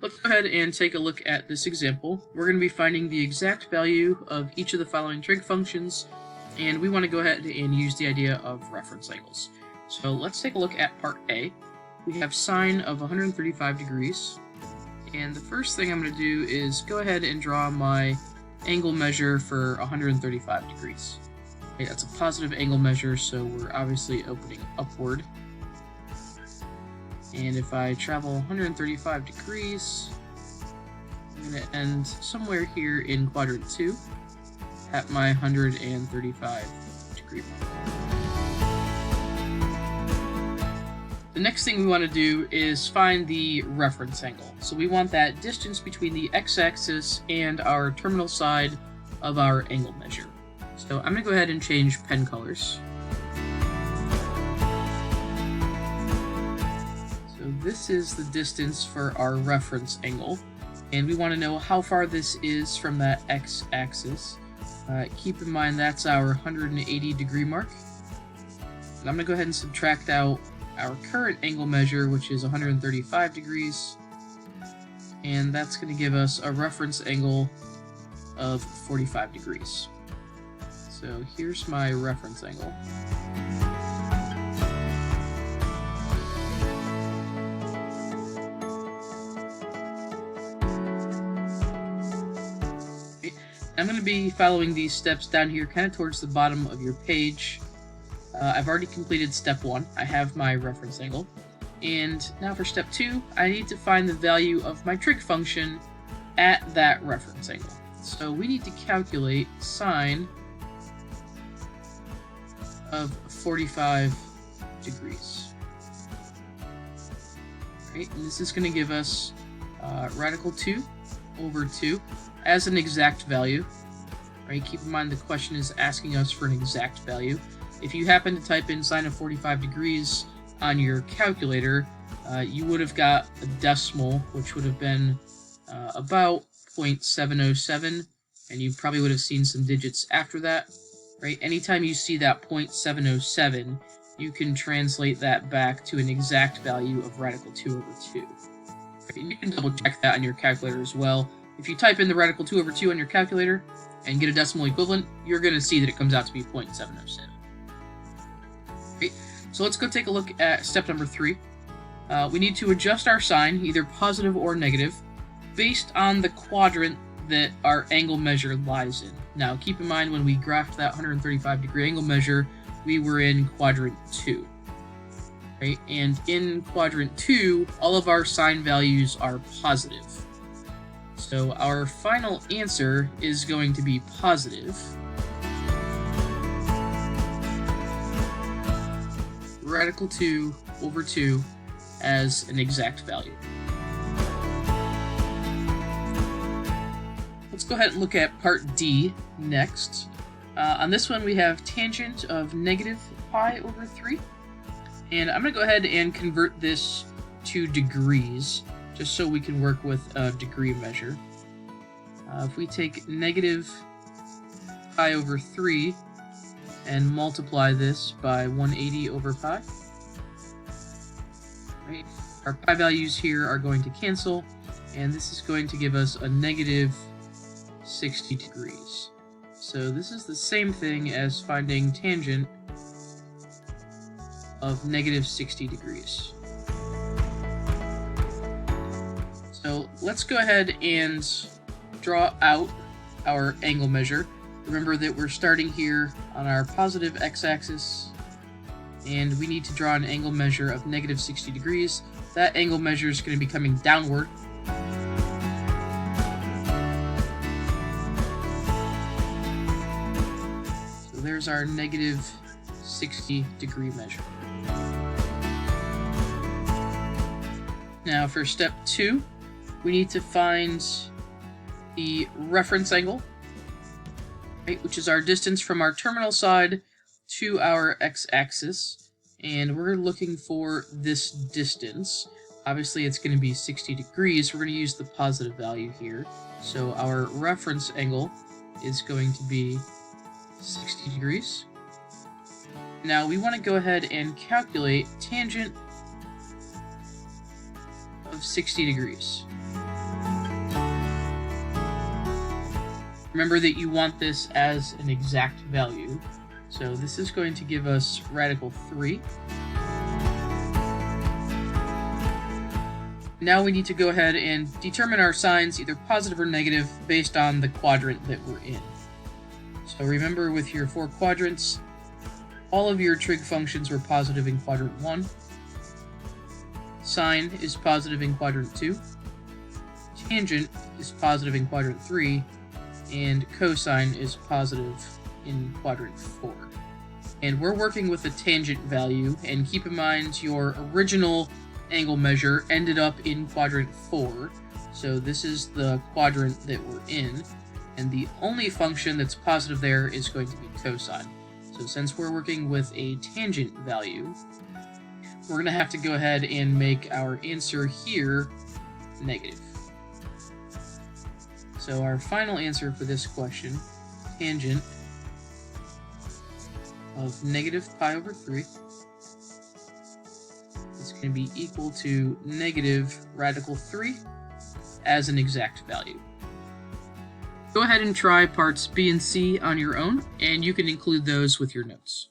Let's go ahead and take a look at this example. We're going to be finding the exact value of each of the following trig functions, and we want to go ahead and use the idea of reference angles. So let's take a look at part A. We have sine of 135 degrees, and the first thing I'm going to do is go ahead and draw my angle measure for 135 degrees. Okay, that's a positive angle measure, so we're obviously opening upward. And if I travel 135 degrees, I'm going to end somewhere here in quadrant 2 at my 135 degree mark. The next thing we want to do is find the reference angle. So we want that distance between the x-axis and our terminal side of our angle measure. So I'm going to go ahead and change pen colors. This is the distance for our reference angle, and we want to know how far this is from that x-axis. Keep in mind that's our 180 degree mark. And I'm going to go ahead and subtract out our current angle measure, which is 135 degrees, and that's going to give us a reference angle of 45 degrees. So here's my reference angle. I'm going to be following these steps down here kind of towards the bottom of your page. I've already completed step 1. I have my reference angle. And now for step 2, I need to find the value of my trig function at that reference angle. So we need to calculate sine of 45 degrees. Right, and this is going to give us radical 2 over 2 as an exact value. Right? Keep in mind the question is asking us for an exact value. If you happen to type in sine of 45 degrees on your calculator, you would have got a decimal, which would have been about 0.707, and you probably would have seen some digits after that. Right? Anytime you see that 0.707, you can translate that back to an exact value of radical 2 over 2. Right? You can double check that on your calculator as well. If you type in the radical 2 over 2 on your calculator and get a decimal equivalent, you're going to see that it comes out to be 0.707. Okay, so let's go take a look at step number 3. We need to adjust our sign, either positive or negative, based on the quadrant that our angle measure lies in. Now, keep in mind when we graphed that 135 degree angle measure, we were in quadrant 2. Right? And in quadrant 2, all of our sign values are positive. So our final answer is going to be positive. Radical 2 over 2 as an exact value. Let's go ahead and look at part D next. On this one we have tangent of negative pi over 3. And I'm going to go ahead and convert this to degrees, just so we can work with a degree measure. If we take negative pi over 3 and multiply this by 180 over pi, right, our pi values here are going to cancel, and this is going to give us a negative 60 degrees. So this is the same thing as finding tangent of negative 60 degrees. So let's go ahead and draw out our angle measure. Remember that we're starting here on our positive x-axis, and we need to draw an angle measure of negative 60 degrees. That angle measure is going to be coming downward. So there's our negative 60 degree measure. Now for step 2, we need to find the reference angle, right, which is our distance from our terminal side to our x-axis, and we're looking for this distance. Obviously it's going to be 60 degrees. We're going to use the positive value here. So our reference angle is going to be 60 degrees. Now we want to go ahead and calculate tangent of 60 degrees. Remember that you want this as an exact value. So this is going to give us radical 3. Now we need to go ahead and determine our signs, either positive or negative, based on the quadrant that we're in. So remember, with your 4 quadrants, all of your trig functions were positive in quadrant 1. Sine is positive in quadrant 2. Tangent is positive in quadrant 3. And cosine is positive in quadrant 4. And we're working with a tangent value, and keep in mind your original angle measure ended up in quadrant 4, so this is the quadrant that we're in, and the only function that's positive there is going to be cosine. So since we're working with a tangent value, we're going to have to go ahead and make our answer here negative. So our final answer for this question, tangent of negative pi over 3, is going to be equal to negative radical 3 as an exact value. Go ahead and try parts B and C on your own, and you can include those with your notes.